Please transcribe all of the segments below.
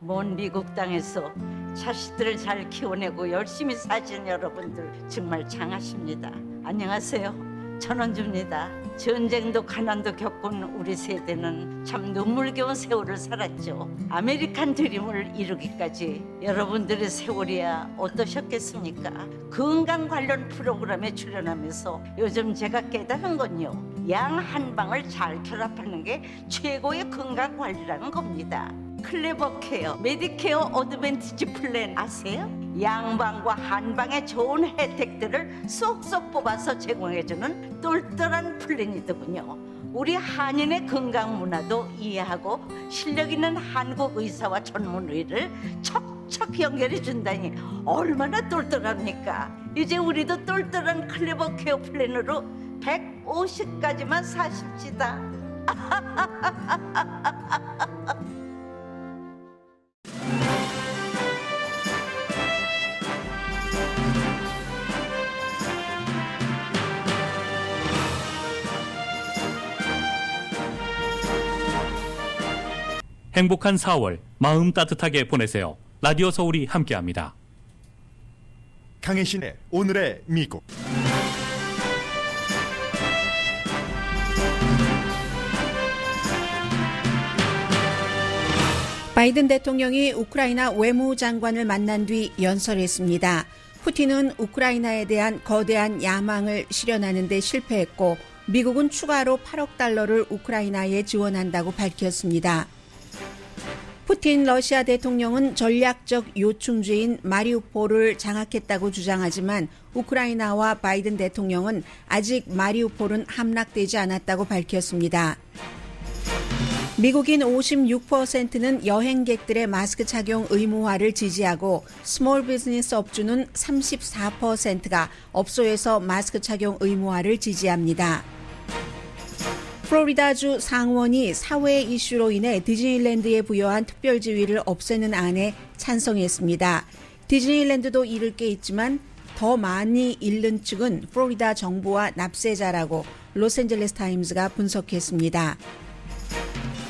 먼 미국 땅에서 자식들을 잘 키워내고 열심히 사신 여러분들 정말 장하십니다. 안녕하세요. 전원주입니다. 전쟁도 가난도 겪은 우리 세대는 참 눈물겨운 세월을 살았죠. 아메리칸 드림을 이루기까지 여러분들의 세월이야 어떠셨겠습니까? 건강 관련 프로그램에 출연하면서 요즘 제가 깨달은 건요, 양 한 방을 잘 결합하는 게 최고의 건강 관리라는 겁니다. 클레버 케어, 메디케어 어드밴티지 플랜 아세요? 양방과 한방의 좋은 혜택들을 쏙쏙 뽑아서 제공해주는 똘똘한 플랜이더군요. 우리 한인의 건강 문화도 이해하고 실력 있는 한국 의사와 전문의를 척척 연결해 준다니 얼마나 똘똘합니까? 이제 우리도 똘똘한 클레버 케어 플랜으로 150까지만 사십시다. 행복한 4월 마음 따뜻하게 보내세요. 라디오 서울이 함께합니다. 강혜신의 오늘의 미국. 바이든 대통령이 우크라이나 외무장관을 만난 뒤 연설했습니다. 푸틴은 우크라이나에 대한 거대한 야망을 실현하는 데 실패했고 미국은 추가로 8억 달러를 우크라이나에 지원한다고 밝혔습니다. 푸틴 러시아 대통령은 전략적 요충지인 마리우폴을 장악했다고 주장하지만 우크라이나와 바이든 대통령은 아직 마리우폴은 함락되지 않았다고 밝혔습니다. 미국인 56%는 여행객들의 마스크 착용 의무화를 지지하고 스몰 비즈니스 업주는 34%가 업소에서 마스크 착용 의무화를 지지합니다. 플로리다주 상원이 사회 이슈로 인해 디즈니랜드에 부여한 특별 지위를 없애는 안에 찬성했습니다. 디즈니랜드도 잃을 게 있지만 더 많이 잃는 측은 플로리다 정부와 납세자라고 로스앤젤레스 타임즈가 분석했습니다.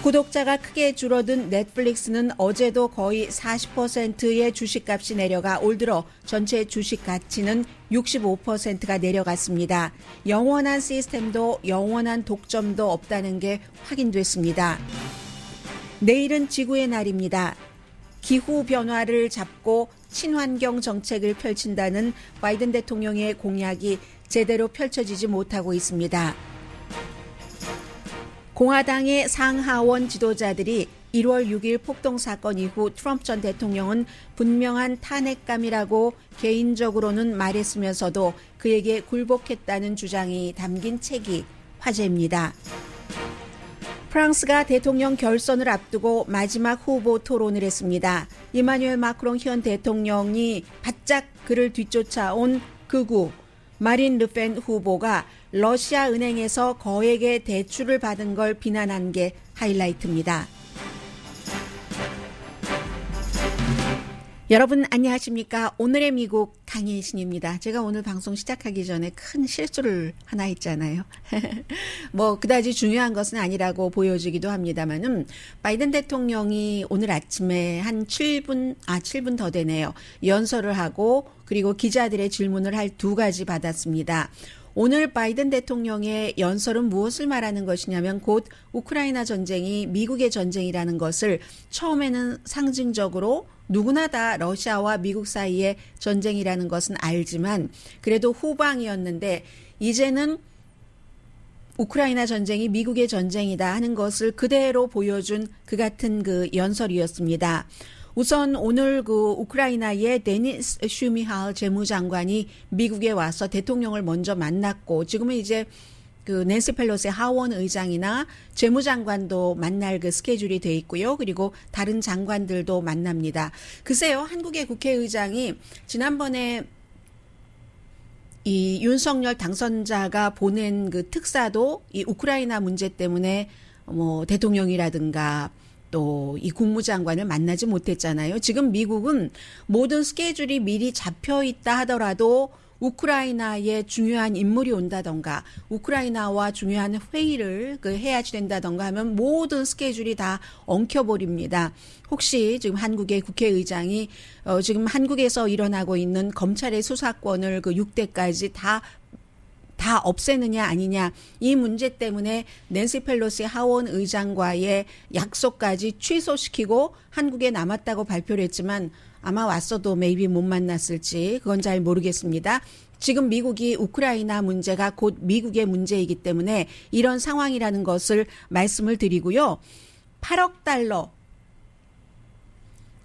구독자가 크게 줄어든 넷플릭스는 어제도 거의 40%의 주식값이 내려가 올 들어 전체 주식 가치는 65%가 내려갔습니다. 영원한 시스템도 영원한 독점도 없다는 게 확인됐습니다. 내일은 지구의 날입니다. 기후 변화를 잡고 친환경 정책을 펼친다는 바이든 대통령의 공약이 제대로 펼쳐지지 못하고 있습니다. 공화당의 상하원 지도자들이 1월 6일 폭동 사건 이후 트럼프 전 대통령은 분명한 탄핵감이라고 개인적으로는 말했으면서도 그에게 굴복했다는 주장이 담긴 책이 화제입니다. 프랑스가 대통령 결선을 앞두고 마지막 후보 토론을 했습니다. 이마뉴엘 마크롱 현 대통령이 바짝 그를 뒤쫓아온 극우 마린 르펜 후보가 러시아 은행에서 거액의 대출을 받은 걸 비난한 게 하이라이트입니다. 여러분 안녕하십니까? 오늘의 미국 강혜신입니다. 제가 오늘 방송 시작하기 전에 큰 실수를 하나 했잖아요. 뭐 그다지 중요한 것은 아니라고 보여지기도 합니다만은 바이든 대통령이 오늘 아침에 한 7분 더 되네요. 연설을 하고 그리고 기자들의 질문을 할 2가지 받았습니다. 오늘 바이든 대통령의 연설은 무엇을 말하는 것이냐면 곧 우크라이나 전쟁이 미국의 전쟁이라는 것을 처음에는 상징적으로 누구나 다 러시아와 미국 사이의 전쟁이라는 것은 알지만 그래도 후방이었는데 이제는 우크라이나 전쟁이 미국의 전쟁이다 하는 것을 그대로 보여준 그 같은 그 연설이었습니다. 우선 오늘 그 우크라이나의 데니스 슈미할 재무장관이 미국에 와서 대통령을 먼저 만났고 지금은 이제 그 낸시 펠로시 하원 의장이나 재무장관도 만날 그 스케줄이 돼 있고요. 그리고 다른 장관들도 만납니다. 글쎄요, 한국의 국회의장이 지난번에 이 윤석열 당선자가 보낸 그 특사도 이 우크라이나 문제 때문에 뭐 대통령이라든가 또 이 국무장관을 만나지 못했잖아요. 지금 미국은 모든 스케줄이 미리 잡혀 있다 하더라도 우크라이나에 중요한 인물이 온다던가 우크라이나와 중요한 회의를 해야 된다던가 하면 모든 스케줄이 다 엉켜버립니다. 혹시 지금 한국의 국회의장이 지금 한국에서 일어나고 있는 검찰의 수사권을 그 6대까지 다 없애느냐 아니냐 이 문제 때문에 낸시 펠로시 하원 의장과의 약속까지 취소시키고 한국에 남았다고 발표를 했지만 아마 왔어도 maybe 못 만났을지 그건 잘 모르겠습니다. 지금 미국이 우크라이나 문제가 곧 미국의 문제이기 때문에 이런 상황이라는 것을 말씀을 드리고요. 8억 달러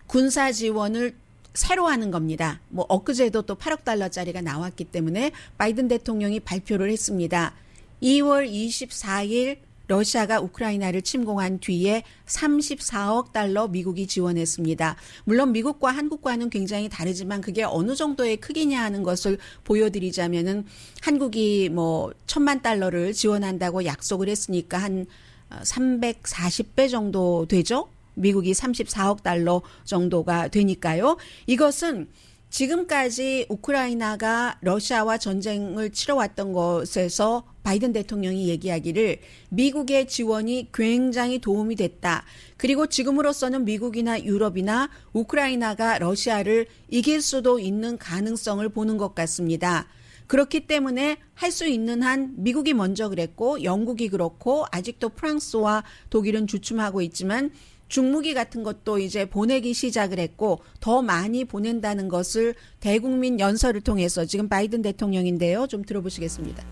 군사 지원을 새로 하는 겁니다. 뭐 엊그제도 또 8억 달러짜리가 나왔기 때문에 바이든 대통령이 발표를 했습니다. 2월 24일 러시아가 우크라이나를 침공한 뒤에 34억 달러 미국이 지원했습니다. 물론 미국과 한국과는 굉장히 다르지만 그게 어느 정도의 크기냐 하는 것을 보여드리자면은 한국이 뭐 1,000만 달러를 지원한다고 약속을 했으니까 한 340배 정도 되죠? 미국이 34억 달러 정도가 되니까요. 이것은 지금까지 우크라이나가 러시아와 전쟁을 치러왔던 것에서 바이든 대통령이 얘기하기를 미국의 지원이 굉장히 도움이 됐다. 그리고 지금으로서는 미국이나 유럽이나 우크라이나가 러시아를 이길 수도 있는 가능성을 보는 것 같습니다. 그렇기 때문에 할 수 있는 한 미국이 먼저 그랬고 영국이 그렇고 아직도 프랑스와 독일은 주춤하고 있지만 중무기 같은 것도 이제 보내기 시작을 했고 더 많이 보낸다는 것을 대국민 연설을 통해서 지금 바이든 대통령인데요. 좀 들어보시겠습니다.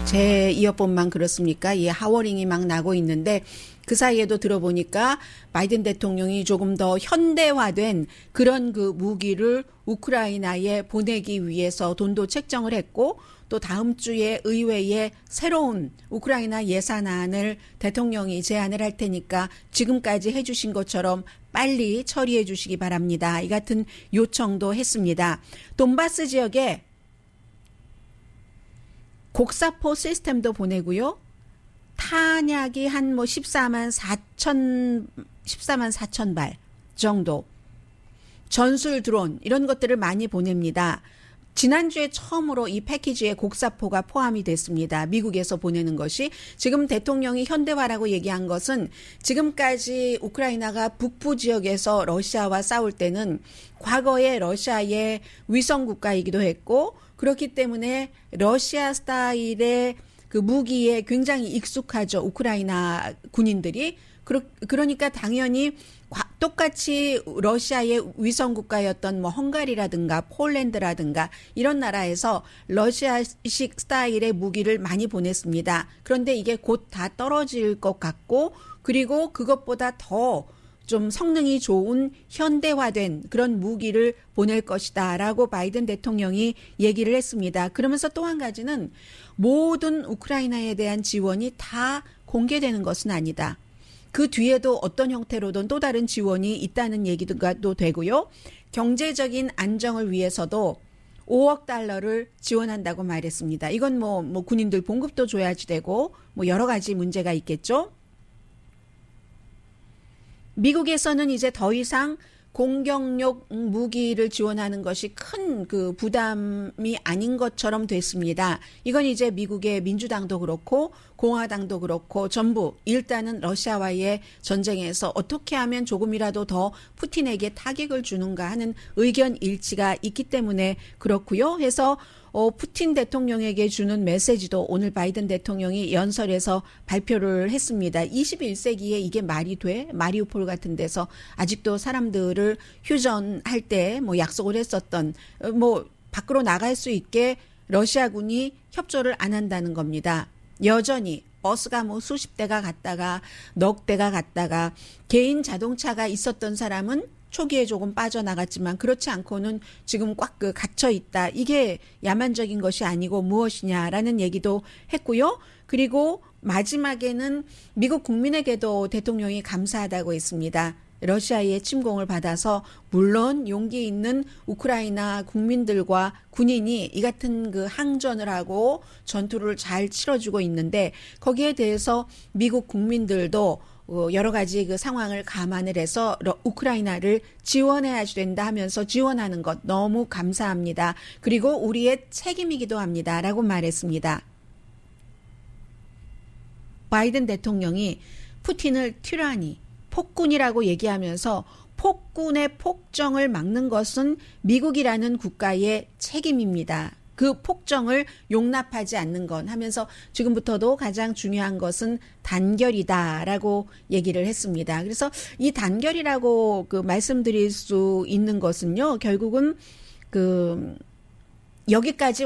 제 이어폰만 그렇습니까? 예, 하워링이 막 나고 있는데 그 사이에도 들어보니까 바이든 대통령이 조금 더 현대화된 그런 그 무기를 우크라이나에 보내기 위해서 돈도 책정을 했고 또 다음 주에 의회에 새로운 우크라이나 예산안을 대통령이 제안을 할 테니까 지금까지 해주신 것처럼 빨리 처리해 주시기 바랍니다. 이 같은 요청도 했습니다. 돈바스 지역에 곡사포 시스템도 보내고요. 탄약이 한 뭐 14만 4천 발 정도. 전술 드론 이런 것들을 많이 보냅니다. 지난주에 처음으로 이 패키지에 곡사포가 포함이 됐습니다. 미국에서 보내는 것이. 지금 대통령이 현대화라고 얘기한 것은 지금까지 우크라이나가 북부 지역에서 러시아와 싸울 때는 과거에 러시아의 위성국가이기도 했고 그렇기 때문에 러시아 스타일의 그 무기에 굉장히 익숙하죠. 우크라이나 군인들이. 그러니까 당연히 똑같이 러시아의 위성국가였던 뭐 헝가리라든가 폴란드라든가 이런 나라에서 러시아식 스타일의 무기를 많이 보냈습니다. 그런데 이게 곧 다 떨어질 것 같고 그리고 그것보다 더 좀 성능이 좋은 현대화된 그런 무기를 보낼 것이다 라고 바이든 대통령이 얘기를 했습니다. 그러면서 또 한 가지는 모든 우크라이나에 대한 지원이 다 공개되는 것은 아니다. 그 뒤에도 어떤 형태로든 또 다른 지원이 있다는 얘기가 또 되고요. 경제적인 안정을 위해서도 5억 달러를 지원한다고 말했습니다. 이건 뭐 군인들 봉급도 줘야지 되고 뭐 여러 가지 문제가 있겠죠. 미국에서는 이제 더 이상 공격용 무기를 지원하는 것이 큰 그 부담이 아닌 것처럼 됐습니다. 이건 이제 미국의 민주당도 그렇고 공화당도 그렇고 전부 일단은 러시아와의 전쟁에서 어떻게 하면 조금이라도 더 푸틴에게 타격을 주는가 하는 의견 일치가 있기 때문에 그렇고요. 해서 푸틴 대통령에게 주는 메시지도 오늘 바이든 대통령이 연설에서 발표를 했습니다. 21세기에 이게 말이 돼? 마리우폴 같은 데서 아직도 사람들을 휴전할 때 뭐 약속을 했었던 뭐 밖으로 나갈 수 있게 러시아군이 협조를 안 한다는 겁니다. 여전히 버스가 뭐 수십 대가 갔다가 넉 대가 갔다가 개인 자동차가 있었던 사람은 초기에 조금 빠져나갔지만 그렇지 않고는 지금 꽉 갇혀 있다. 이게 야만적인 것이 아니고 무엇이냐라는 얘기도 했고요. 그리고 마지막에는 미국 국민에게도 대통령이 감사하다고 했습니다. 러시아의 침공을 받아서 물론 용기 있는 우크라이나 국민들과 군인이 이 같은 그 항전을 하고 전투를 잘 치러주고 있는데 거기에 대해서 미국 국민들도 여러 가지 그 상황을 감안을 해서 우크라이나를 지원해야 된다 하면서 지원하는 것 너무 감사합니다. 그리고 우리의 책임이기도 합니다. 라고 말했습니다. 바이든 대통령이 푸틴을 티라니, 폭군이라고 얘기하면서 폭군의 폭정을 막는 것은 미국이라는 국가의 책임입니다. 그 폭정을 용납하지 않는 건 하면서 지금부터도 가장 중요한 것은 단결이다라고 얘기를 했습니다. 그래서 이 단결이라고 그 말씀드릴 수 있는 것은요, 결국은 그 여기까지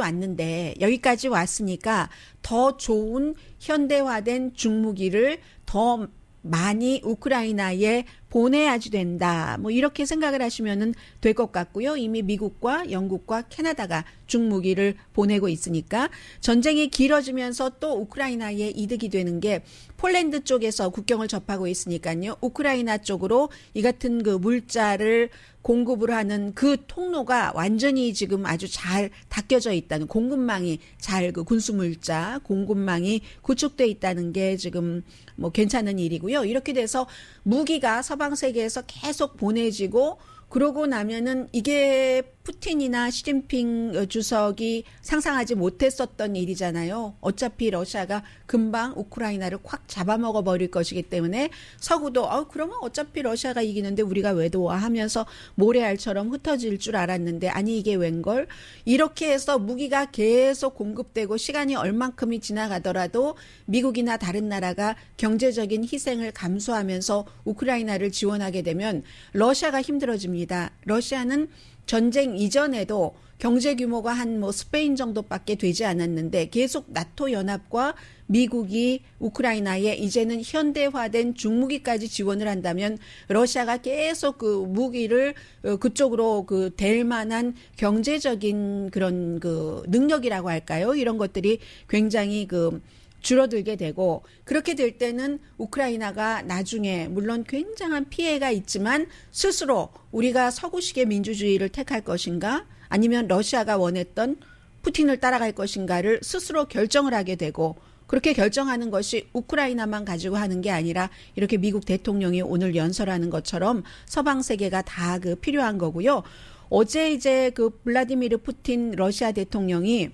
왔으니까 더 좋은 현대화된 중무기를 더 많이 우크라이나에 보내야지 된다. 뭐 이렇게 생각을 하시면은 될 것 같고요. 이미 미국과 영국과 캐나다가 중무기를 보내고 있으니까 전쟁이 길어지면서 또 우크라이나에 이득이 되는 게 폴란드 쪽에서 국경을 접하고 있으니까요. 우크라이나 쪽으로 이 같은 그 물자를 공급을 하는 그 통로가 완전히 지금 아주 잘 닦여져 있다는, 공급망이 잘, 그 군수물자 공급망이 구축돼 있다는 게 지금 뭐 괜찮은 일이고요. 이렇게 돼서 무기가 서방 세계에서 계속 보내지고, 그러고 나면은 이게 푸틴이나 시진핑 주석이 상상하지 못했었던 일이잖아요. 어차피 러시아가 금방 우크라이나를 콱 잡아먹어 버릴 것이기 때문에 서구도 그러면 어차피 러시아가 이기는데 우리가 왜 도와 하면서 모래알처럼 흩어질 줄 알았는데, 아니 이게 웬걸? 이렇게 해서 무기가 계속 공급되고 시간이 얼만큼이 지나가더라도 미국이나 다른 나라가 경제적인 희생을 감수하면서 우크라이나를 지원하게 되면 러시아가 힘들어집니다. 러시아는 전쟁 이전에도 경제 규모가 한 뭐 스페인 정도밖에 되지 않았는데 계속 나토 연합과 미국이 우크라이나에 이제는 현대화된 중무기까지 지원을 한다면 러시아가 계속 그 무기를 그쪽으로 그 댈 만한 경제적인 그런 그 능력이라고 할까요? 이런 것들이 굉장히 그 줄어들게 되고, 그렇게 될 때는 우크라이나가 나중에 물론 굉장한 피해가 있지만 스스로 우리가 서구식의 민주주의를 택할 것인가 아니면 러시아가 원했던 푸틴을 따라갈 것인가를 스스로 결정을 하게 되고, 그렇게 결정하는 것이 우크라이나만 가지고 하는 게 아니라 이렇게 미국 대통령이 오늘 연설하는 것처럼 서방 세계가 다 그 필요한 거고요. 어제 이제 그 블라디미르 푸틴 러시아 대통령이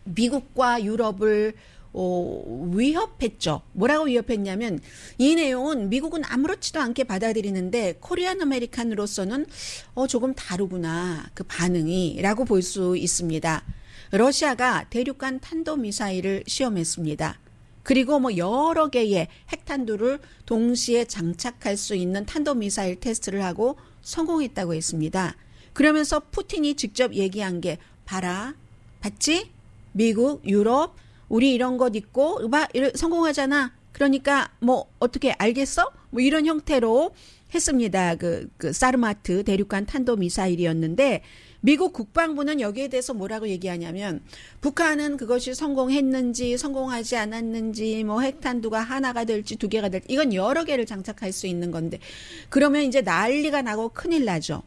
미국과 유럽을 위협했죠. 뭐라고 위협했냐면, 이 내용은 미국은 아무렇지도 않게 받아들이는데 코리안 아메리칸으로서는 조금 다르구나, 그 반응이 라고 볼 수 있습니다. 러시아가 대륙간 탄도미사일을 시험했습니다. 그리고 뭐 여러 개의 핵탄두를 동시에 장착할 수 있는 탄도미사일 테스트를 하고 성공했다고 했습니다. 그러면서 푸틴이 직접 얘기한 게, 봐라, 봤지? 미국, 유럽, 우리 이런 것 있고, 성공하잖아. 그러니까 뭐 어떻게 알겠어? 뭐 이런 형태로 했습니다. 그 사르마트 대륙간 탄도 미사일이었는데, 미국 국방부는 여기에 대해서 뭐라고 얘기하냐면, 북한은 그것이 성공했는지 성공하지 않았는지, 뭐 핵탄두가 하나가 될지 두 개가 될지, 이건 여러 개를 장착할 수 있는 건데, 그러면 이제 난리가 나고 큰일 나죠.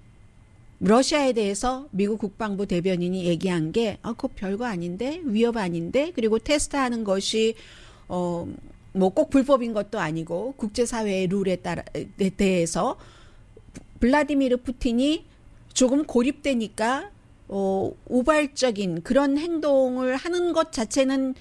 러시아에 대해서 미국 국방부 대변인이 얘기한 게, 그거 별거 아닌데, 위협 아닌데, 그리고 테스트하는 것이 뭐 꼭 불법인 것도 아니고 국제사회의 룰에 대해서 블라디미르 푸틴이 조금 고립되니까 우발적인 그런 행동을 하는 것 자체는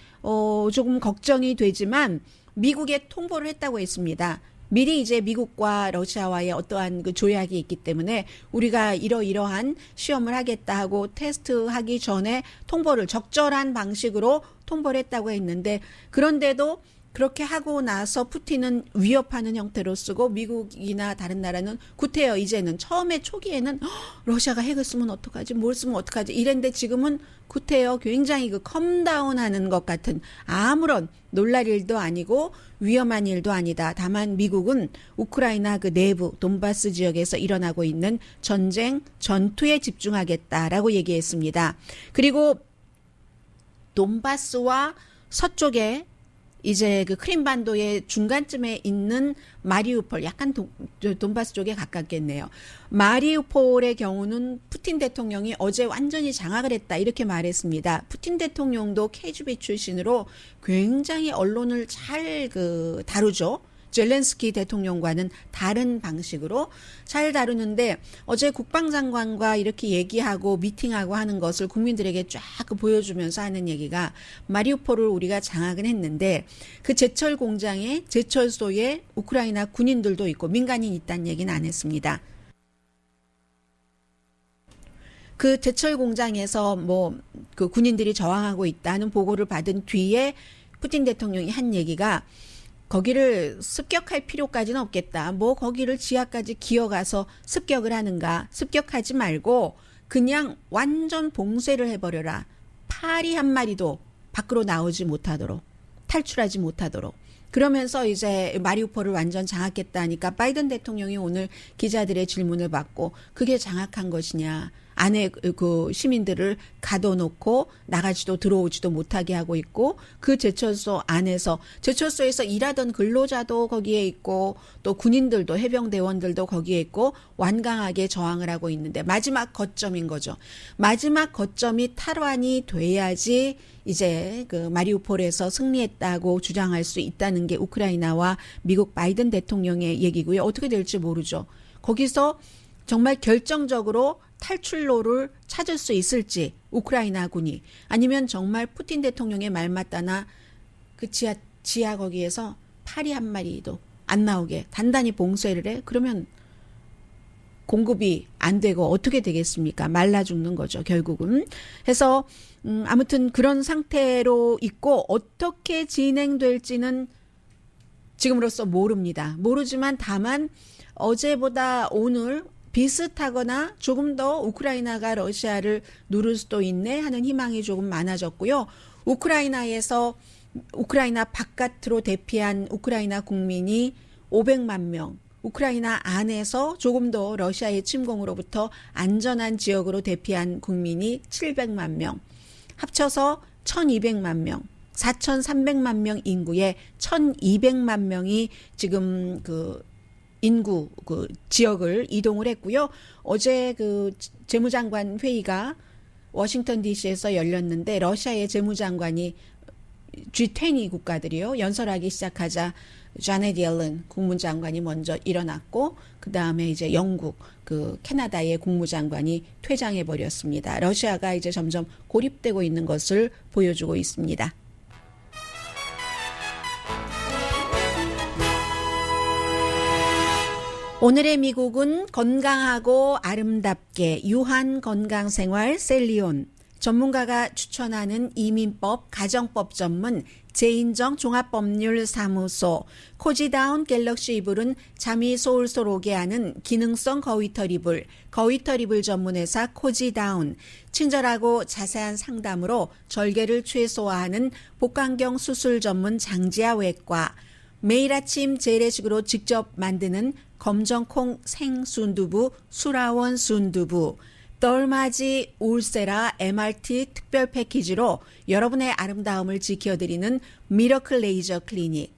조금 걱정이 되지만 미국에 통보를 했다고 했습니다. 미리 이제 미국과 러시아와의 어떠한 그 조약이 있기 때문에 우리가 이러이러한 시험을 하겠다 하고 테스트하기 전에 통보를 적절한 방식으로 통보를 했다고 했는데, 그런데도 그렇게 하고 나서 푸틴은 위협하는 형태로 쓰고 미국이나 다른 나라는 구태여. 이제는 처음에 초기에는 러시아가 핵을 쓰면 어떡하지, 뭘 쓰면 어떡하지 이랬는데, 지금은 구태여 굉장히 그 컴다운하는 것 같은, 아무런 놀랄 일도 아니고 위험한 일도 아니다. 다만 미국은 우크라이나 그 내부 돈바스 지역에서 일어나고 있는 전쟁 전투에 집중하겠다라고 얘기했습니다. 그리고 돈바스와 서쪽에 이제 그 크림반도의 중간쯤에 있는 마리우폴, 약간 돈바스 쪽에 가깝겠네요. 마리우폴의 경우는 푸틴 대통령이 어제 완전히 장악을 했다, 이렇게 말했습니다. 푸틴 대통령도 KGB 출신으로 굉장히 언론을 잘 다루죠. 젤렌스키 대통령과는 다른 방식으로 잘 다루는데 어제 국방장관과 이렇게 얘기하고 미팅하고 하는 것을 국민들에게 쫙 보여주면서 하는 얘기가 마리우폴을 우리가 장악은 했는데 그 제철 공장에 제철소에 우크라이나 군인들도 있고 민간인 있다는 얘기는 안 했습니다. 그 제철 공장에서 뭐 그 군인들이 저항하고 있다는 보고를 받은 뒤에 푸틴 대통령이 한 얘기가 거기를 습격할 필요까지는 없겠다. 뭐 거기를 지하까지 기어가서 습격을 하는가. 습격하지 말고 그냥 완전 봉쇄를 해버려라. 파리 한 마리도 밖으로 나오지 못하도록, 탈출하지 못하도록. 그러면서 이제 마리우폴을 완전 장악했다니까 바이든 대통령이 오늘 기자들의 질문을 받고 그게 장악한 것이냐. 안에 그 시민들을 가둬놓고 나가지도 들어오지도 못하게 하고 있고 그 제철소 안에서 제철소에서 일하던 근로자도 거기에 있고 또 군인들도 해병대원들도 거기에 있고 완강하게 저항을 하고 있는데 마지막 거점인 거죠. 마지막 거점이 탈환이 돼야지 이제 그 마리우폴에서 승리했다고 주장할 수 있다는 게 우크라이나와 미국 바이든 대통령의 얘기고요. 어떻게 될지 모르죠. 거기서 정말 결정적으로 탈출로를 찾을 수 있을지 우크라이나군이 아니면 정말 푸틴 대통령의 말 맞다나 그 지하 거기에서 파리 한 마리도 안 나오게 단단히 봉쇄를 해? 그러면 공급이 안 되고 어떻게 되겠습니까? 말라 죽는 거죠, 결국은. 해서 아무튼 그런 상태로 있고 어떻게 진행될지는 지금으로서 모릅니다. 모르지만 다만 어제보다 오늘 비슷하거나 조금 더 우크라이나가 러시아를 누를 수도 있네 하는 희망이 조금 많아졌고요. 우크라이나에서 우크라이나 바깥으로 대피한 우크라이나 국민이 500만 명, 우크라이나 안에서 조금 더 러시아의 침공으로부터 안전한 지역으로 대피한 국민이 700만 명, 합쳐서 1200만 명, 4300만 명 인구에 1200만 명이 지금 그 인구 그 지역을 이동을 했고요. 어제 그 재무장관 회의가 워싱턴 DC에서 열렸는데 러시아의 재무장관이 G20 국가들이요. 연설하기 시작하자 자넷 옐런 국무장관이 먼저 일어났고 그다음에 이제 영국 그 캐나다의 국무장관이 퇴장해 버렸습니다. 러시아가 이제 점점 고립되고 있는 것을 보여주고 있습니다. 오늘의 미국은 건강하고 아름답게 유한 건강생활 셀리온 전문가가 추천하는 이민법 가정법 전문 제인정 종합법률사무소 코지다운 갤럭시 이불은 잠이 솔솔 오게 하는 기능성 거위털 이불 거위털 이불 전문회사 코지다운 친절하고 자세한 상담으로 절개를 최소화하는 복강경 수술 전문 장지아 외과 매일 아침 재래식으로 직접 만드는 검정콩 생순두부 수라원 순두부 덜마지 울세라 MRT 특별 패키지로 여러분의 아름다움을 지켜드리는 미러클 레이저 클리닉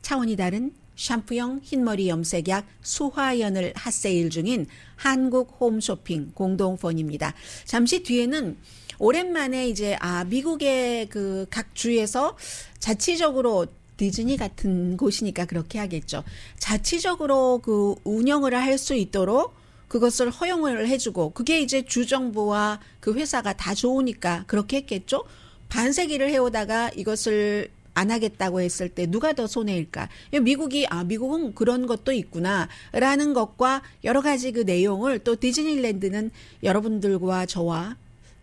차원이 다른 샴푸형 흰머리 염색약 수화연을 핫세일 중인 한국 홈쇼핑 공동폰입니다. 잠시 뒤에는 오랜만에 이제 미국의 그 각 주에서 자치적으로 디즈니 같은 곳이니까 그렇게 하겠죠. 자치적으로 그 운영을 할 수 있도록 그것을 허용을 해주고 그게 이제 주정부와 그 회사가 다 좋으니까 그렇게 했겠죠. 반세기를 해오다가 이것을 안 하겠다고 했을 때 누가 더 손해일까? 미국은 그런 것도 있구나라는 것과 여러 가지 그 내용을 또 디즈니랜드는 여러분들과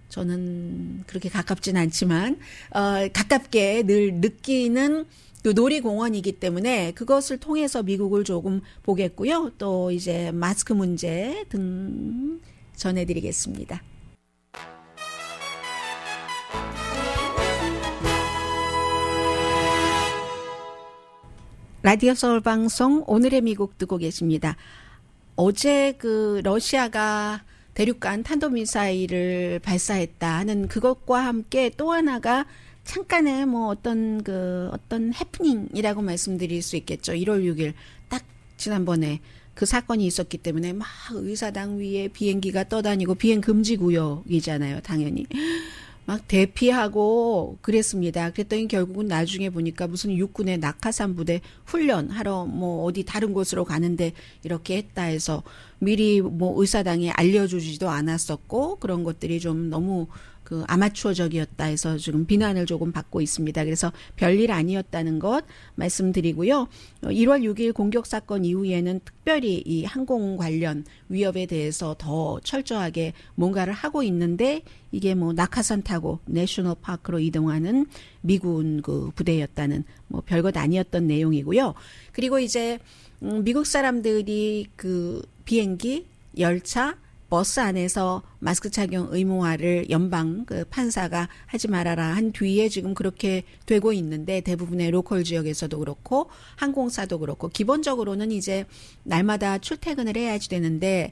저는 그렇게 가깝진 않지만 가깝게 늘 느끼는 그 놀이공원이기 때문에 그것을 통해서 미국을 조금 보겠고요. 또 이제 마스크 문제 등 전해드리겠습니다. 라디오 서울 방송 오늘의 미국 듣고 계십니다. 어제 그 러시아가 대륙간 탄도미사일을 발사했다 하는 그것과 함께 또 하나가 잠깐의 뭐 어떤 해프닝이라고 말씀드릴 수 있겠죠. 1월 6일 딱 지난번에 그 사건이 있었기 때문에 막 의사당 위에 비행기가 떠다니고 비행 금지 구역이잖아요. 당연히 막 대피하고 그랬습니다. 그랬더니 결국은 나중에 보니까 무슨 육군의 낙하산 부대 훈련하러 뭐 어디 다른 곳으로 가는데 이렇게 했다 해서 미리 뭐 의사당에 알려주지도 않았었고 그런 것들이 좀 너무 그 아마추어적이었다 해서 지금 비난을 조금 받고 있습니다. 그래서 별일 아니었다는 것 말씀드리고요. 1월 6일 공격 사건 이후에는 특별히 이 항공 관련 위협에 대해서 더 철저하게 뭔가를 하고 있는데 이게 뭐 낙하산 타고 내셔널 파크로 이동하는 미군 그 부대였다는 뭐 별것 아니었던 내용이고요. 그리고 이제 미국 사람들이 그 비행기, 열차, 버스 안에서 마스크 착용 의무화를 연방 그 판사가 하지 말아라 한 뒤에 지금 그렇게 되고 있는데 대부분의 로컬 지역에서도 그렇고 항공사도 그렇고 기본적으로는 이제 날마다 출퇴근을 해야지 되는데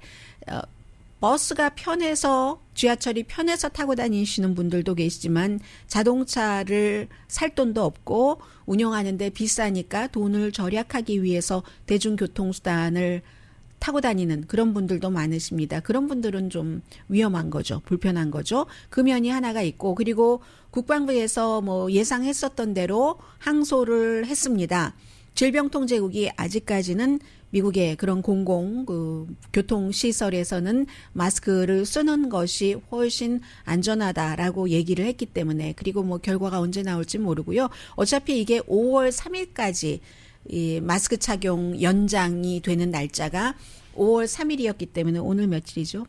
버스가 편해서 지하철이 편해서 타고 다니시는 분들도 계시지만 자동차를 살 돈도 없고 운영하는데 비싸니까 돈을 절약하기 위해서 대중교통수단을 타고 다니는 그런 분들도 많으십니다. 그런 분들은 좀 위험한 거죠. 불편한 거죠. 그 면이 하나가 있고 그리고 국방부에서 뭐 예상했었던 대로 항소를 했습니다. 질병통제국이 아직까지는 미국의 그런 공공 그 교통시설에서는 마스크를 쓰는 것이 훨씬 안전하다라고 얘기를 했기 때문에 그리고 뭐 결과가 언제 나올지 모르고요. 어차피 이게 5월 3일까지 이 마스크 착용 연장이 되는 날짜가 5월 3일이었기 때문에 오늘 며칠이죠?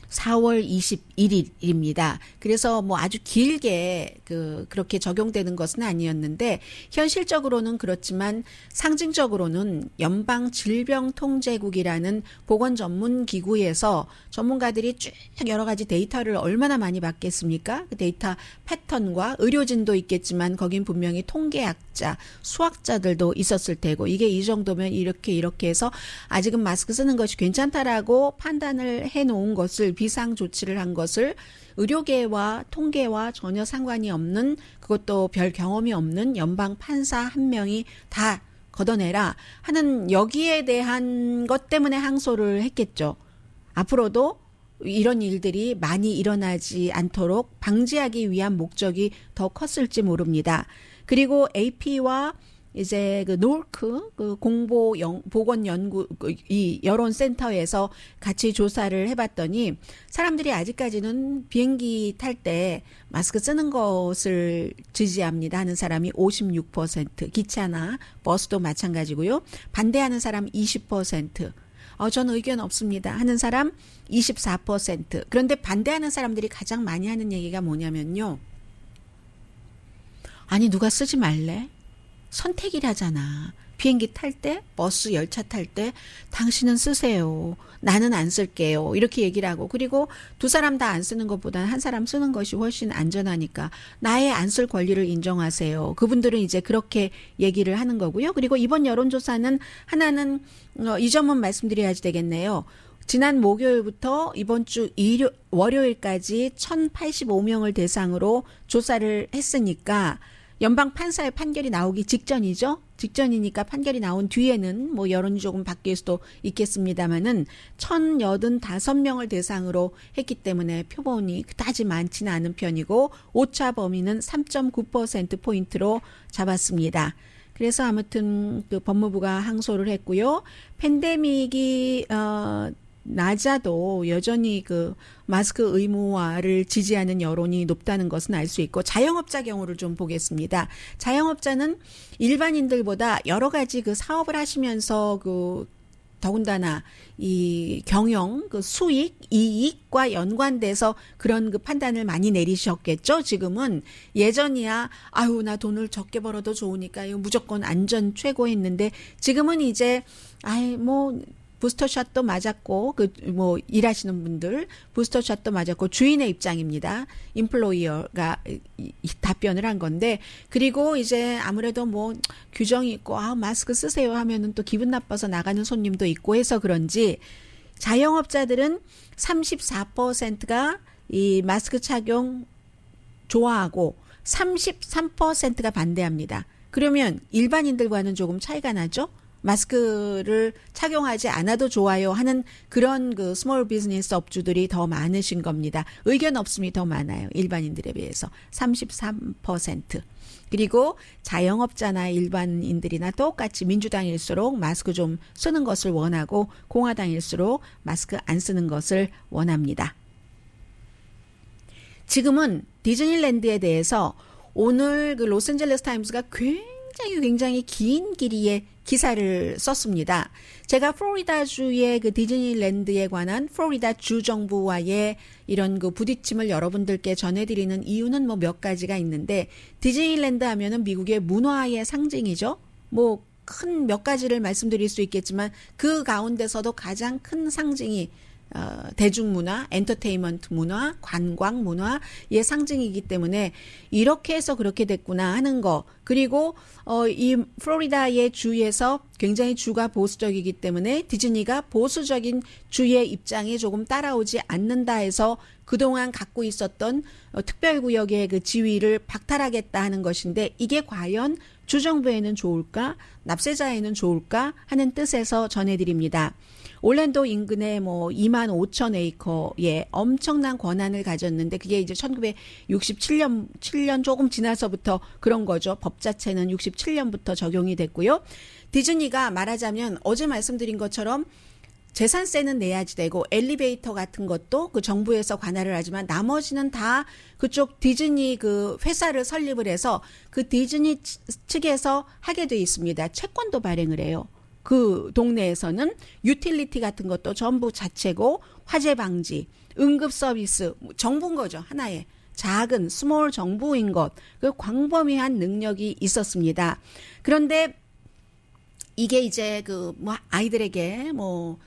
4월 21일입니다. 그래서 뭐 아주 길게 그렇게 적용되는 것은 아니었는데 현실적으로는 그렇지만 상징적으로는 연방질병통제국이라는 보건 전문 기구에서 전문가들이 쭉 여러 가지 데이터를 얼마나 많이 받겠습니까? 그 데이터 패턴과 의료진도 있겠지만 거긴 분명히 통계학자, 수학자들도 있었을 테고 이게 이 정도면 이렇게 해서 아직은 마스크 쓰는 것이 괜찮다라고 판단을 해놓은 것을 비상 조치를 한 것을 의료계와 통계와 전혀 상관이 없는 그것도 별 경험이 없는 연방 판사 한 명이 다 걷어내라 하는 여기에 대한 것 때문에 항소를 했겠죠. 앞으로도 이런 일들이 많이 일어나지 않도록 방지하기 위한 목적이 더 컸을지 모릅니다. 그리고 AP와 이제 그 노크 그 보건 연구 이 여론센터에서 같이 조사를 해봤더니 사람들이 아직까지는 비행기 탈 때 마스크 쓰는 것을 지지합니다 하는 사람이 56%, 기차나 버스도 마찬가지고요. 반대하는 사람 20%. 전 의견 없습니다 하는 사람 24%. 그런데 반대하는 사람들이 가장 많이 하는 얘기가 뭐냐면요. 아니 누가 쓰지 말래? 선택이라잖아. 비행기 탈 때, 버스, 열차 탈 때 당신은 쓰세요. 나는 안 쓸게요. 이렇게 얘기를 하고 그리고 두 사람 다 안 쓰는 것보다는 한 사람 쓰는 것이 훨씬 안전하니까 나의 안 쓸 권리를 인정하세요. 그분들은 이제 그렇게 얘기를 하는 거고요. 그리고 이번 여론조사는 하나는 이 점은 말씀드려야지 되겠네요. 지난 목요일부터 이번 주 월요일까지 1,085명을 대상으로 조사를 했으니까 연방 판사의 판결이 나오기 직전이죠. 직전이니까 판결이 나온 뒤에는 뭐 여론이 조금 바뀔 수도 있겠습니다만은 1,085명을 대상으로 했기 때문에 표본이 그다지 많지는 않은 편이고 오차 범위는 3.9%포인트로 잡았습니다. 그래서 아무튼 그 법무부가 항소를 했고요. 팬데믹이 낮아도 여전히 그 마스크 의무화를 지지하는 여론이 높다는 것은 알 수 있고 자영업자 경우를 좀 보겠습니다. 자영업자는 일반인들보다 여러 가지 그 사업을 하시면서 그 더군다나 이 경영, 그 수익, 이익과 연관돼서 그런 그 판단을 많이 내리셨겠죠. 지금은 예전이야 아유 나 돈을 적게 벌어도 좋으니까 이거 무조건 안전 최고 했는데 지금은 이제 뭐 부스터샷도 맞았고 뭐 일하시는 분들 부스터샷도 맞았고 주인의 입장입니다. 임플로이어가 답변을 한 건데 그리고 이제 아무래도 뭐 규정이 있고 마스크 쓰세요 하면은 또 기분 나빠서 나가는 손님도 있고 해서 그런지 자영업자들은 34%가 이 마스크 착용 좋아하고 33%가 반대합니다. 그러면 일반인들과는 조금 차이가 나죠? 마스크를 착용하지 않아도 좋아요 하는 그런 그 스몰 비즈니스 업주들이 더 많으신 겁니다. 의견 없음이 더 많아요. 일반인들에 비해서 33%. 그리고 자영업자나 일반인들이나 똑같이 민주당일수록 마스크 좀 쓰는 것을 원하고 공화당일수록 마스크 안 쓰는 것을 원합니다. 지금은 디즈니랜드에 대해서 오늘 그 로스앤젤레스 타임스가 굉장히 긴 길이의 기사를 썼습니다. 제가 플로리다주의 그 디즈니랜드에 관한 플로리다 주 정부와의 이런 그 부딪힘을 여러분들께 전해드리는 이유는 뭐 몇 가지가 있는데, 디즈니랜드 하면은 미국의 문화의 상징이죠. 뭐 큰 몇 가지를 말씀드릴 수 있겠지만 그 가운데서도 가장 큰 상징이 대중문화, 엔터테인먼트 문화, 관광 문화의 상징이기 때문에 이렇게 해서 그렇게 됐구나 하는 거. 그리고 이 플로리다의 주에서 굉장히 주가 보수적이기 때문에 디즈니가 보수적인 주의 입장에 조금 따라오지 않는다 해서 그동안 갖고 있었던 특별구역의 그 지위를 박탈하겠다 하는 것인데, 이게 과연 주정부에는 좋을까, 납세자에는 좋을까 하는 뜻에서 전해드립니다. 올랜도 인근에 뭐 2만 5천 에이커의 엄청난 권한을 가졌는데, 그게 이제 1967년 조금 지나서부터 그런 거죠. 법 자체는 67년부터 적용이 됐고요. 디즈니가 말하자면 어제 말씀드린 것처럼 재산세는 내야지 되고 엘리베이터 같은 것도 그 정부에서 관할을 하지만 나머지는 다 그쪽 디즈니 그 회사를 설립을 해서 그 디즈니 측에서 하게 돼 있습니다. 채권도 발행을 해요. 그 동네에서는 유틸리티 같은 것도 전부 자체고, 화재 방지, 응급 서비스, 정부인 거죠. 하나의 작은 스몰 정부인 것. 그 광범위한 능력이 있었습니다. 그런데 이게 이제 그 뭐 아이들에게 뭐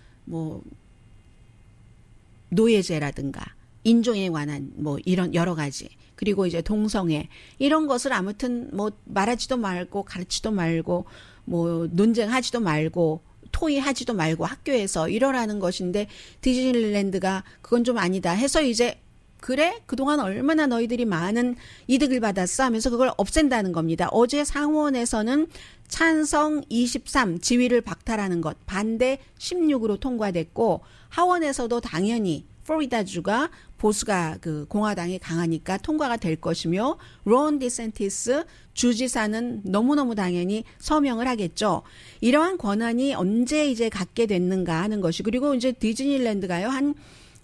노예제라든가 인종에 관한 뭐 이런 여러 가지, 그리고 이제 동성애 이런 것을 아무튼 뭐 말하지도 말고 가르치도 말고 뭐 논쟁하지도 말고 토의하지도 말고 학교에서 이러라는 것인데, 디즈니랜드가 그건 좀 아니다 해서 이제 그래? 그동안 얼마나 너희들이 많은 이득을 받았어 하면서 그걸 없앤다는 겁니다. 어제 상원에서는 찬성 23, 지위를 박탈하는 것, 반대 16으로 통과됐고, 하원에서도 당연히 플로리다주가 보수가 그 공화당이 강하니까 통과가 될 것이며, 론 디센티스 주지사는 너무너무 당연히 서명을 하겠죠. 이러한 권한이 언제 이제 갖게 됐는가 하는 것이, 그리고 이제 디즈니랜드가요, 한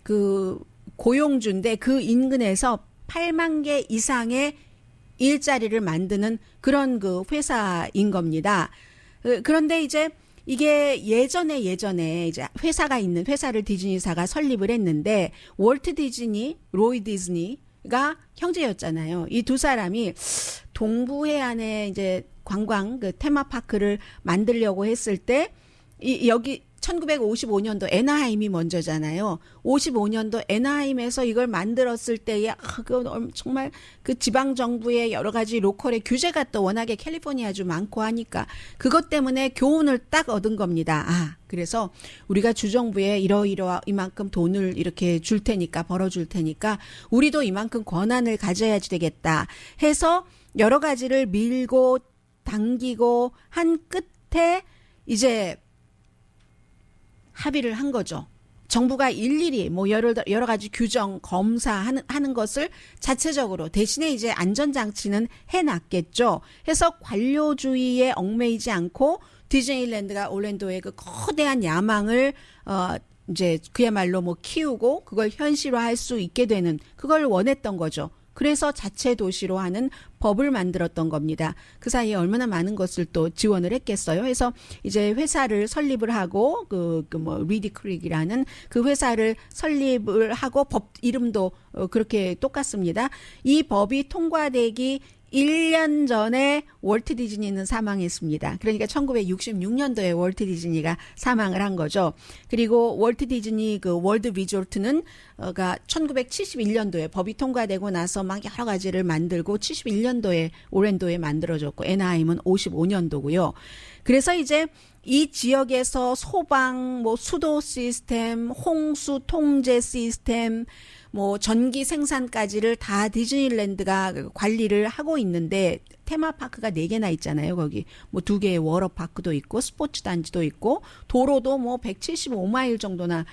그 고용주인데 그 인근에서 8만 개 이상의 일자리를 만드는 그런 그 회사인 겁니다. 그런데 이제 이게 예전에 이제 회사가 있는 회사를 디즈니사가 설립을 했는데, 월트 디즈니, 로이 디즈니가 형제였잖아요. 이 두 사람이 동부 해안에 이제 관광 그 테마파크를 만들려고 했을 때, 여기 1955년도 애나하임이 먼저잖아요. 55년도 애나하임에서 이걸 만들었을 때에 정말 그 지방 정부의 여러 가지 로컬의 규제가 또 워낙에 캘리포니아주 많고 하니까 그것 때문에 교훈을 딱 얻은 겁니다. 그래서 우리가 주정부에 이만큼 돈을 이렇게 줄 테니까, 벌어줄 테니까 우리도 이만큼 권한을 가져야지 되겠다 해서 여러 가지를 밀고 당기고 한 끝에 이제 합의를 한 거죠. 정부가 일일이 뭐 여러 가지 규정, 검사하는 것을 자체적으로, 대신에 이제 안전장치는 해놨겠죠. 해서 관료주의에 얽매이지 않고 디즈니랜드가 올랜도의 그 거대한 야망을 이제 그야말로 뭐 키우고 그걸 현실화할 수 있게 되는, 그걸 원했던 거죠. 그래서 자체 도시로 하는 법을 만들었던 겁니다. 그 사이에 얼마나 많은 것을 또 지원을 했겠어요. 그래서 이제 회사를 설립을 하고 뭐 리디 크릭이라는 그 회사를 설립을 하고, 법 이름도 그렇게 똑같습니다. 이 법이 통과되기 1년 전에 월트 디즈니는 사망했습니다. 그러니까 1966년도에 월트 디즈니가 사망을 한 거죠. 그리고 월트 디즈니 그 월드 리조트는 1971년도에 법이 통과되고 나서 막 여러 가지를 만들고 71년도에 올랜도에 만들어졌고, 애나하임은 55년도고요. 그래서 이제 이 지역에서 소방, 뭐 수도 시스템, 홍수 통제 시스템, 뭐 전기 생산까지를 다 디즈니랜드가 관리를 하고 있는데 테마파크가 4개나 있잖아요. 거기 뭐 2개의 워터파크도 있고 스포츠 단지도 있고 도로도 뭐 175마일 정도나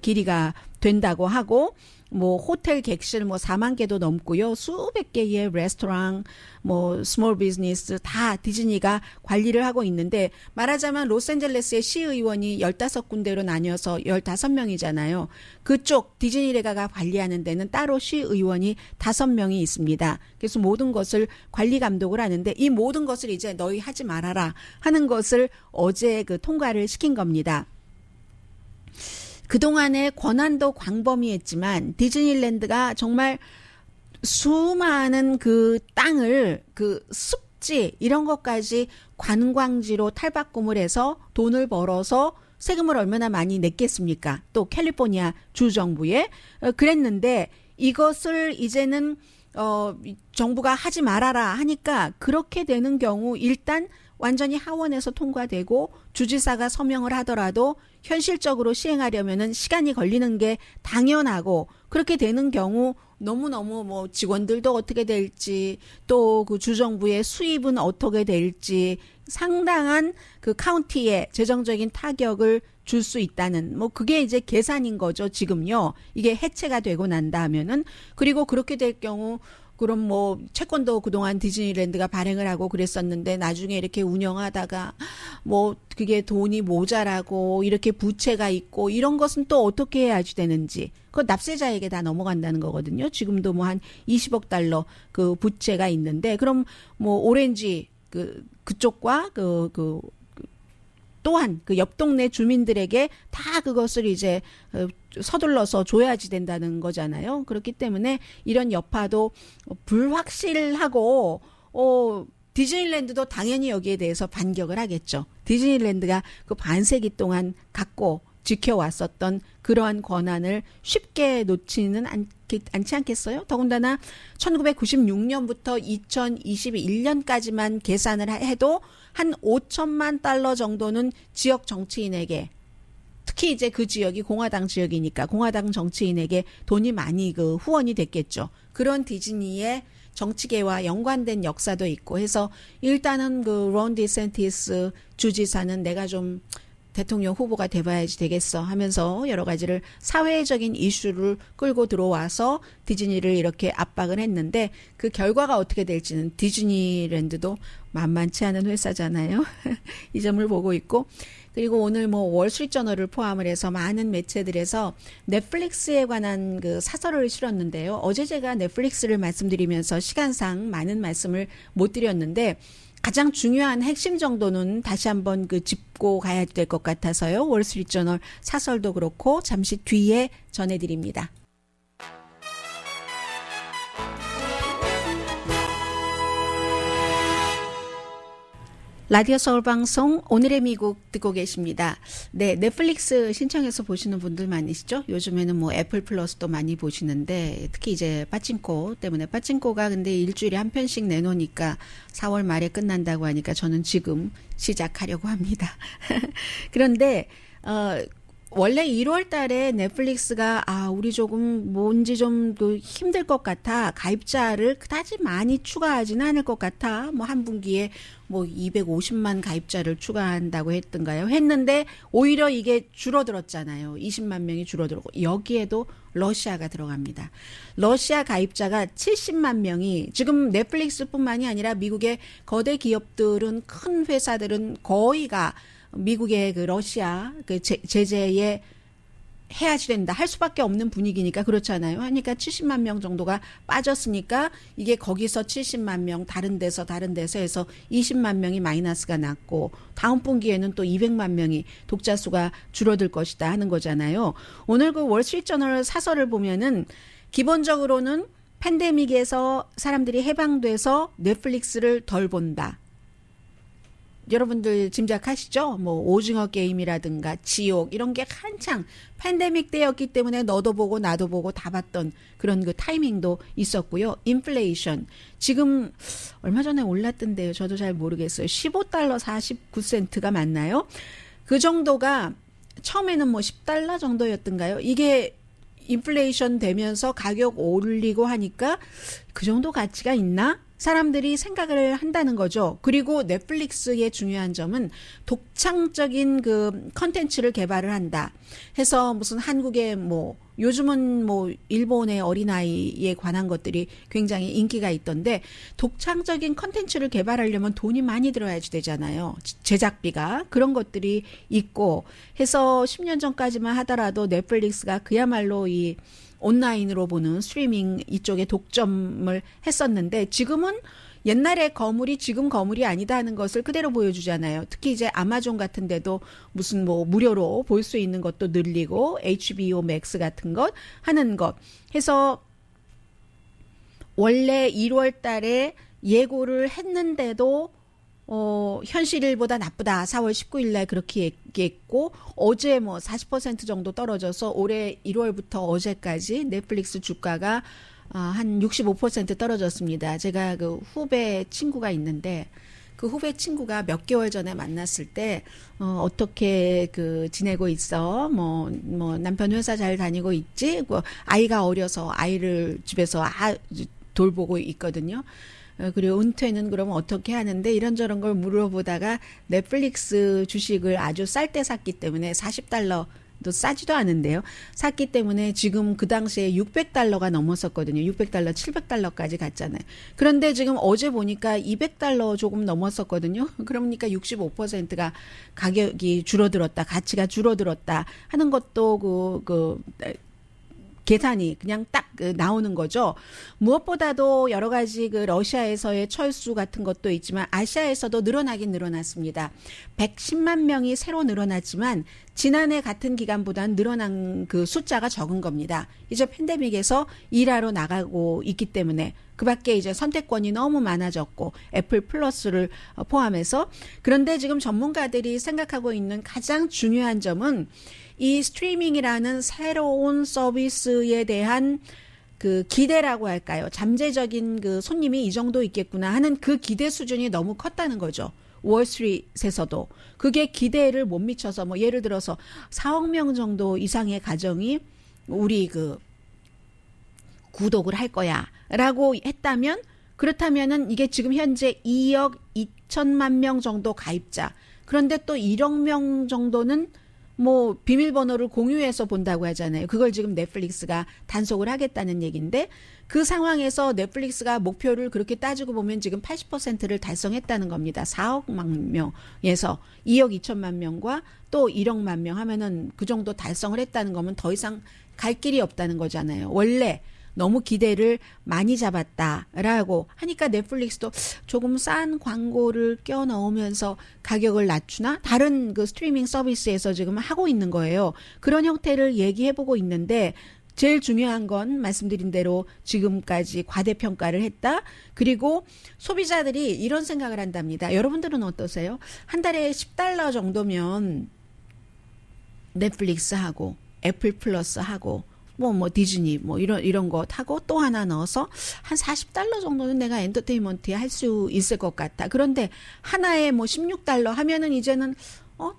길이가 된다고 하고 뭐 호텔 객실 뭐 4만 개도 넘고요. 수백 개의 레스토랑 뭐 스몰 비즈니스 다 디즈니가 관리를 하고 있는데 말하자면 로스앤젤레스의 시의원이 15군데로 나뉘어서 15명이잖아요. 그쪽 디즈니레가가 관리하는 데는 따로 시의원이 5명이 있습니다. 그래서 모든 것을 관리 감독을 하는데 이 모든 것을 이제 너희 하지 말아라 하는 것을 어제 그 통과를 시킨 겁니다. 그동안의 권한도 광범위했지만 디즈니랜드가 정말 수많은 그 땅을 그 습지 이런 것까지 관광지로 탈바꿈을 해서 돈을 벌어서 세금을 얼마나 많이 냈겠습니까? 또 캘리포니아 주정부에 그랬는데 이것을 이제는 정부가 하지 말아라 하니까 그렇게 되는 경우 일단 완전히 하원에서 통과되고 주지사가 서명을 하더라도 현실적으로 시행하려면은 시간이 걸리는 게 당연하고 그렇게 되는 경우 너무너무 뭐 직원들도 어떻게 될지 또 그 주정부의 수입은 어떻게 될지 상당한 그 카운티에 재정적인 타격을 줄 수 있다는 뭐 그게 이제 계산인 거죠. 지금요. 이게 해체가 되고 난다 하면은 그리고 그렇게 될 경우 그럼 뭐 채권도 그동안 디즈니랜드가 발행을 하고 그랬었는데 나중에 이렇게 운영하다가 뭐 그게 돈이 모자라고 이렇게 부채가 있고 이런 것은 또 어떻게 해야지 되는지 그거 납세자에게 다 넘어간다는 거거든요. 지금도 뭐 한 20억 달러 그 부채가 있는데 그럼 뭐 오렌지 그쪽과 또한 그 옆 동네 주민들에게 다 그것을 이제 서둘러서 줘야지 된다는 거잖아요. 그렇기 때문에 이런 여파도 불확실하고 디즈니랜드도 당연히 여기에 대해서 반격을 하겠죠. 디즈니랜드가 그 반세기 동안 갖고 지켜왔었던 그러한 권한을 쉽게 놓지는 않지 않겠어요? 더군다나 1996년부터 2021년까지만 계산을 해도 한 5천만 달러 정도는 지역 정치인에게 특히 이제 그 지역이 공화당 지역이니까 공화당 정치인에게 돈이 많이 그 후원이 됐겠죠. 그런 디즈니의 정치계와 연관된 역사도 있고 해서 일단은 그 론 디센티스 주지사는 내가 좀 대통령 후보가 돼봐야지 되겠어 하면서 여러 가지를 사회적인 이슈를 끌고 들어와서 디즈니를 이렇게 압박을 했는데 그 결과가 어떻게 될지는 디즈니랜드도 만만치 않은 회사잖아요. 이 점을 보고 있고 그리고 오늘 뭐 월스트리트저널을 포함을 해서 많은 매체들에서 넷플릭스에 관한 그 사설을 실었는데요. 어제 제가 넷플릭스를 말씀드리면서 시간상 많은 말씀을 못 드렸는데 가장 중요한 핵심 정도는 다시 한번 그 짚고 가야 될 것 같아서요. 월스트리트저널 사설도 그렇고 잠시 뒤에 전해드립니다. 라디오 서울 방송 오늘의 미국 듣고 계십니다. 네, 넷플릭스 신청해서 보시는 분들 많으시죠? 요즘에는 뭐 애플 플러스도 많이 보시는데 특히 이제 빠찡코 때문에 빠찡코가 근데 일주일에 한 편씩 내놓으니까 4월 말에 끝난다고 하니까 저는 지금 시작하려고 합니다. 그런데 원래 1월 달에 넷플릭스가 우리 조금 뭔지 좀 힘들 것 같아. 가입자를 그다지 많이 추가하지는 않을 것 같아. 뭐 한 분기에 뭐 250만 가입자를 추가한다고 했던가요? 했는데 오히려 이게 줄어들었잖아요. 20만 명이 줄어들고 여기에도 러시아가 들어갑니다. 러시아 가입자가 70만 명이 지금 넷플릭스뿐만이 아니라 미국의 거대 기업들은 큰 회사들은 거의가 미국의 그 러시아 그 제재에 해야지 된다 할 수밖에 없는 분위기니까 그렇잖아요. 하니까 70만 명 정도가 빠졌으니까 이게 거기서 70만 명 다른 데서 해서 20만 명이 마이너스가 났고 다음 분기에는 또 200만 명이 독자 수가 줄어들 것이다 하는 거잖아요. 오늘 그 월스트리트저널 사설을 보면은 기본적으로는 팬데믹에서 사람들이 해방돼서 넷플릭스를 덜 본다. 여러분들 짐작하시죠? 뭐 오징어 게임이라든가 지옥 이런 게 한창 팬데믹 때였기 때문에 너도 보고 나도 보고 다 봤던 그런 그 타이밍도 있었고요. 인플레이션 지금 얼마 전에 올랐던데요. 저도 잘 모르겠어요. 15달러 49센트가 맞나요? 그 정도가 처음에는 뭐 10달러 정도였던가요? 이게 인플레이션 되면서 가격 올리고 하니까 그 정도 가치가 있나? 사람들이 생각을 한다는 거죠. 그리고 넷플릭스의 중요한 점은 독창적인 그 컨텐츠를 개발을 한다 해서 무슨 한국의 뭐 요즘은 뭐 일본의 어린아이에 관한 것들이 굉장히 인기가 있던데 독창적인 컨텐츠를 개발하려면 돈이 많이 들어야지 되잖아요. 제작비가. 그런 것들이 있고 해서 10년 전까지만 하더라도 넷플릭스가 그야말로 이 온라인으로 보는 스트리밍 이쪽에 독점을 했었는데 지금은 옛날의 거물이 지금 거물이 아니다 하는 것을 그대로 보여주잖아요. 특히 이제 아마존 같은 데도 무슨 뭐 무료로 볼 수 있는 것도 늘리고 HBO 맥스 같은 것 하는 것 해서 원래 1월 달에 예고를 했는데도 현실보다 나쁘다. 4월 19일 날 그렇게 얘기했고 어제 뭐 40% 정도 떨어져서 올해 1월부터 어제까지 넷플릭스 주가가 한 65% 떨어졌습니다. 제가 그 후배 친구가 있는데 그 후배 친구가 몇 개월 전에 만났을 때 어떻게 그 지내고 있어? 뭐 남편 회사 잘 다니고 있지? 뭐 아이가 어려서 아이를 집에서 돌보고 있거든요. 그리고 은퇴는 그러면 어떻게 하는데 이런저런 걸 물어보다가 넷플릭스 주식을 아주 쌀 때 샀기 때문에 $40도 싸지도 않은데요. 샀기 때문에 지금 그 당시에 $600가 넘었었거든요. $600, $700까지 갔잖아요. 그런데 지금 어제 보니까 $200 조금 넘었었거든요. 그러니까 65%가 가격이 줄어들었다, 가치가 줄어들었다 하는 것도 계산이 그냥 딱 나오는 거죠. 무엇보다도 여러 가지 그 러시아에서의 철수 같은 것도 있지만 아시아에서도 늘어나긴 늘어났습니다. 110만 명이 새로 늘어났지만 지난해 같은 기간보다는 늘어난 그 숫자가 적은 겁니다. 이제 팬데믹에서 일하러 나가고 있기 때문에 그 밖에 이제 선택권이 너무 많아졌고 애플 플러스를 포함해서 그런데 지금 전문가들이 생각하고 있는 가장 중요한 점은 이 스트리밍이라는 새로운 서비스에 대한 그 기대라고 할까요? 잠재적인 그 손님이 이 정도 있겠구나 하는 그 기대 수준이 너무 컸다는 거죠. 월스트리트에서도 그게 기대를 못 미쳐서 뭐 예를 들어서 4억 명 정도 이상의 가정이 우리 그 구독을 할 거야라고 했다면 그렇다면은 이게 지금 현재 2억 2천만 명 정도 가입자 그런데 또 1억 명 정도는 뭐 비밀번호를 공유해서 본다고 하잖아요. 그걸 지금 넷플릭스가 단속을 하겠다는 얘기인데 그 상황에서 넷플릭스가 목표를 그렇게 따지고 보면 지금 80%를 달성했다는 겁니다. 4억만 명에서 2억 2천만 명과 또 1억만 명 하면은 그 정도 달성을 했다는 거면 더 이상 갈 길이 없다는 거잖아요. 원래 너무 기대를 많이 잡았다라고 하니까 넷플릭스도 조금 싼 광고를 껴 넣으면서 가격을 낮추나 다른 그 스트리밍 서비스에서 지금 하고 있는 거예요. 그런 형태를 얘기해보고 있는데 제일 중요한 건 말씀드린 대로 지금까지 과대평가를 했다. 그리고 소비자들이 이런 생각을 한답니다. 여러분들은 어떠세요? 한 달에 $10 정도면 넷플릭스하고 애플 플러스하고 뭐 디즈니 이런 거 타고 또 하나 넣어서 한 $40 정도는 내가 엔터테인먼트에 할 수 있을 것 같다. 그런데 하나에 뭐 $16 하면은 이제는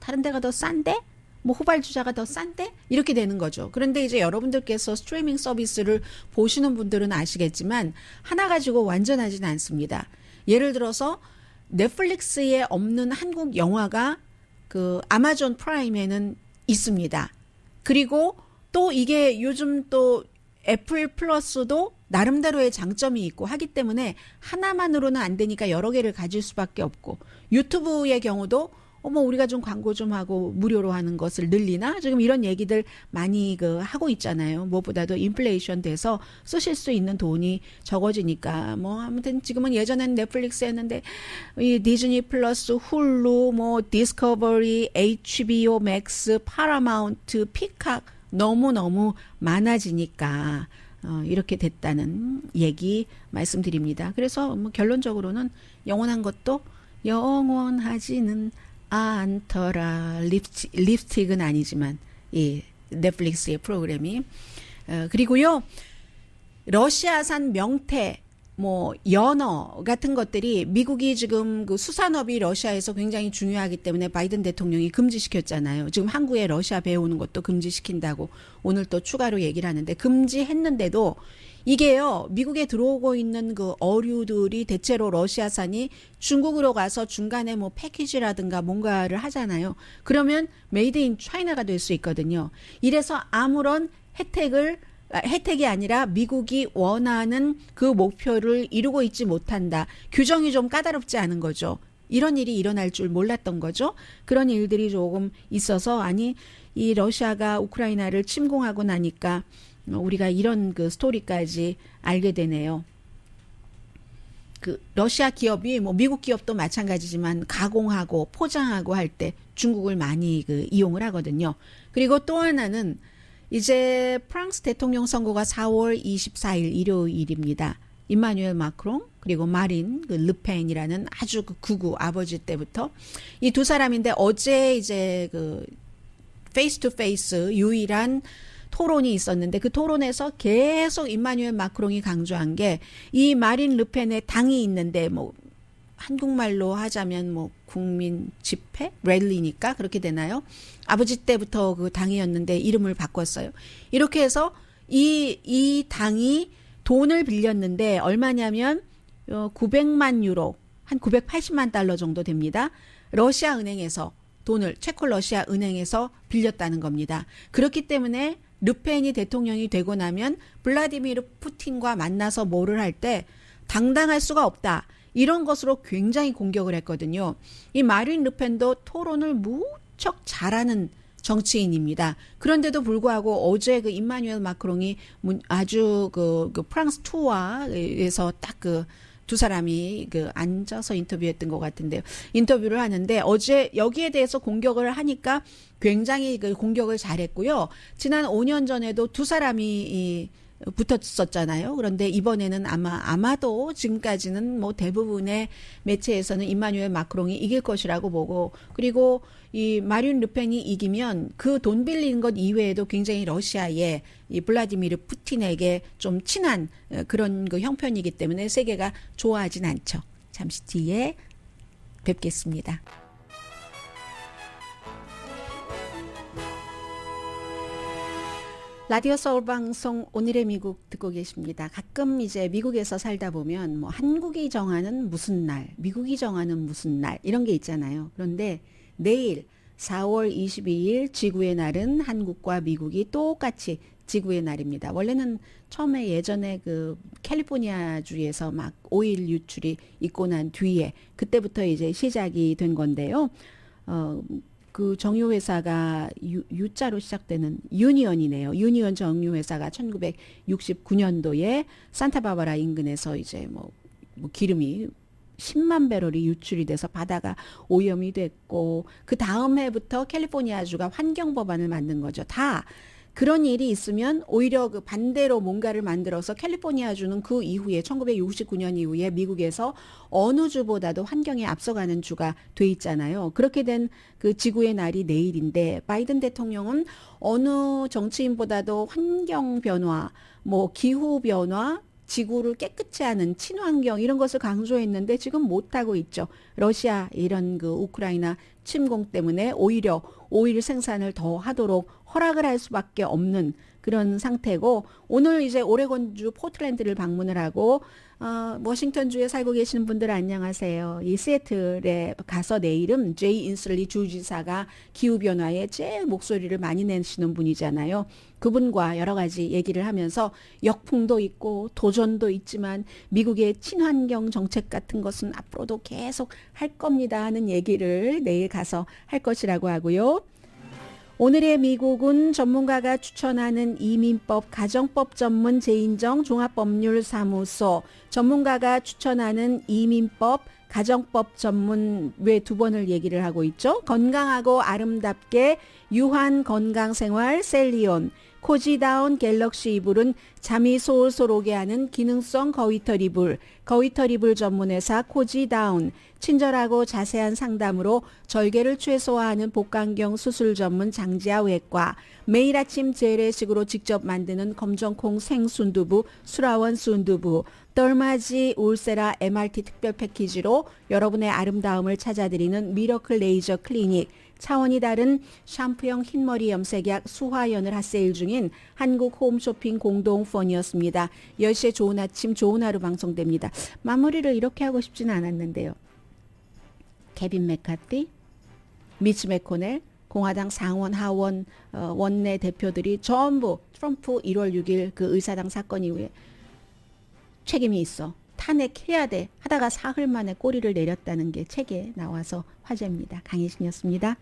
다른 데가 더 싼데? 뭐 후발주자가 더 싼데? 이렇게 되는 거죠. 그런데 이제 여러분들께서 스트리밍 서비스를 보시는 분들은 아시겠지만 하나 가지고 완전하진 않습니다. 예를 들어서 넷플릭스에 없는 한국 영화가 그 아마존 프라임에는 있습니다. 그리고 또 이게 요즘 또 애플 플러스도 나름대로의 장점이 있고 하기 때문에 하나만으로는 안 되니까 여러 개를 가질 수밖에 없고 유튜브의 경우도 우리가 좀 광고 좀 하고 무료로 하는 것을 늘리나 지금 이런 얘기들 많이 하고 있잖아요. 무엇보다도 인플레이션 돼서 쓰실 수 있는 돈이 적어지니까 아무튼 지금은 예전에는 넷플릭스였는데 이 디즈니 플러스, 훌루, 디스커버리, HBO 맥스, 파라마운트, 피카 너무너무 많아지니까 이렇게 됐다는 얘기 말씀드립니다. 그래서 결론적으로는 영원한 것도 영원하지는 않더라. 립스틱은 아니지만 이 넷플릭스의 프로그램이 그리고요 러시아산 명태 뭐 연어 같은 것들이 미국이 지금 그 수산업이 러시아에서 굉장히 중요하기 때문에 바이든 대통령이 금지시켰잖아요. 지금 한국에 러시아 배우는 것도 금지시킨다고 오늘 또 추가로 얘기를 하는데 금지했는데도 이게요, 미국에 들어오고 있는 그 어류들이 대체로 러시아산이 중국으로 가서 중간에 뭐 패키지라든가 뭔가를 하잖아요. 그러면 메이드 인 차이나가 될 수 있거든요. 이래서 아무런 혜택이 아니라 미국이 원하는 그 목표를 이루고 있지 못한다. 규정이 좀 까다롭지 않은 거죠. 이런 일이 일어날 줄 몰랐던 거죠. 그런 일들이 조금 있어서 아니 이 러시아가 우크라이나를 침공하고 나니까 우리가 이런 그 스토리까지 알게 되네요. 그 러시아 기업이 뭐 미국 기업도 마찬가지지만 가공하고 포장하고 할 때 중국을 많이 그 이용을 하거든요. 그리고 또 하나는 이제 프랑스 대통령 선거가 4월 24일 일요일입니다. 임마누엘 마크롱 그리고 마린 그 르펜이라는 아주 그 극우 아버지 때부터 이 두 사람인데 어제 이제 그 페이스 투 페이스 유일한 토론이 있었는데 그 토론에서 계속 임마누엘 마크롱이 강조한 게 이 마린 르펜의 당이 있는데 뭐 한국말로 하자면 뭐 국민 집회 랠리니까 그렇게 되나요? 아버지 때부터 그 당이었는데 이름을 바꿨어요. 이렇게 해서 이 당이 돈을 빌렸는데 얼마냐면 900만 유로 한 980만 달러 정도 됩니다. 러시아 은행에서 돈을 체코러시아 은행에서 빌렸다는 겁니다. 그렇기 때문에 르펜이 대통령이 되고 나면 블라디미르 푸틴과 만나서 뭐를 할 때 당당할 수가 없다. 이런 것으로 굉장히 공격을 했거든요. 이 마린 르펜도 토론을 무척 잘하는 정치인입니다. 그런데도 불구하고 어제 그 임마누엘 마크롱이 아주 그 프랑스 투어에서 딱 그 두 사람이 그 앉아서 인터뷰했던 것 같은데요. 인터뷰를 하는데 어제 여기에 대해서 공격을 하니까 굉장히 그 공격을 잘했고요. 지난 5년 전에도 두 사람이 붙었었잖아요. 그런데 이번에는 아마도 지금까지는 뭐 대부분의 매체에서는 임마누엘 마크롱이 이길 것이라고 보고 그리고 이 마린 르펜이 이기면 그 돈 빌리는 것 이외에도 굉장히 러시아의 이 블라디미르 푸틴에게 좀 친한 그런 그 형편이기 때문에 세계가 좋아하진 않죠. 잠시 뒤에 뵙겠습니다. 라디오 서울 방송 오늘의 미국 듣고 계십니다. 가끔 이제 미국에서 살다 보면 뭐 한국이 정하는 무슨 날, 미국이 정하는 무슨 날 이런 게 있잖아요. 그런데 내일 4월 22일 지구의 날은 한국과 미국이 똑같이 지구의 날입니다. 원래는 처음에 예전에 그 캘리포니아 주에서 막 오일 유출이 있고 난 뒤에 그때부터 이제 시작이 된 건데요. 그 정유회사가 U자로 시작되는 유니언이네요. 유니언 정유회사가 1969년도에 산타바바라 인근에서 이제 뭐 기름이 10만 배럴이 유출이 돼서 바다가 오염이 됐고 그 다음 해부터 캘리포니아주가 환경법안을 만든 거죠. 다 그런 일이 있으면 오히려 그 반대로 뭔가를 만들어서 캘리포니아주는 그 이후에 1969년 이후에 미국에서 어느 주보다도 환경에 앞서가는 주가 돼 있잖아요. 그렇게 된 그 지구의 날이 내일인데 바이든 대통령은 어느 정치인보다도 환경 변화, 뭐 기후 변화 지구를 깨끗이 하는 친환경 이런 것을 강조했는데 지금 못하고 있죠. 러시아 이런 그 우크라이나 침공 때문에 오히려 오일 생산을 더 하도록 허락을 할 수밖에 없는 그런 상태고 오늘 이제 오레곤주 포틀랜드를 방문을 하고 워싱턴주에 살고 계시는 분들 안녕하세요. 이 시애틀에 가서 내일은 제이 인슬리 주지사가 기후변화에 제일 목소리를 많이 내시는 분이잖아요. 그분과 여러 가지 얘기를 하면서 역풍도 있고 도전도 있지만 미국의 친환경 정책 같은 것은 앞으로도 계속 할 겁니다 하는 얘기를 내일 가서 할 것이라고 하고요. 오늘의 미국은 전문가가 추천하는 이민법 가정법 전문 재인정 종합법률사무소 전문가가 추천하는 이민법 가정법 전문 왜 두 번을 얘기를 하고 있죠. 건강하고 아름답게 유한 건강생활 셀리온 코지다운 갤럭시 이불은 잠이 솔솔 오게 하는 기능성 거위털 이불, 거위털 이불 전문회사 코지다운, 친절하고 자세한 상담으로 절개를 최소화하는 복강경 수술 전문 장지아 외과, 매일 아침 재래식으로 직접 만드는 검정콩 생순두부, 수라원 순두부, 떨마지 울세라 MRT 특별 패키지로 여러분의 아름다움을 찾아드리는 미러클 레이저 클리닉, 차원이 다른 샴푸형 흰머리 염색약 수화연을 핫세일 중인 한국 홈쇼핑 공동펀이었습니다. 10시에 좋은 아침 좋은 하루 방송됩니다. 마무리를 이렇게 하고 싶지는 않았는데요. 케빈 맥카티, 미치 매코넬, 공화당 상원 하원 원내 대표들이 전부 트럼프 1월 6일 그 의사당 사건 이후에 책임이 있어. 탄핵해야 돼. 하다가 사흘 만에 꼬리를 내렸다는 게 책에 나와서 화제입니다. 강혜신이었습니다.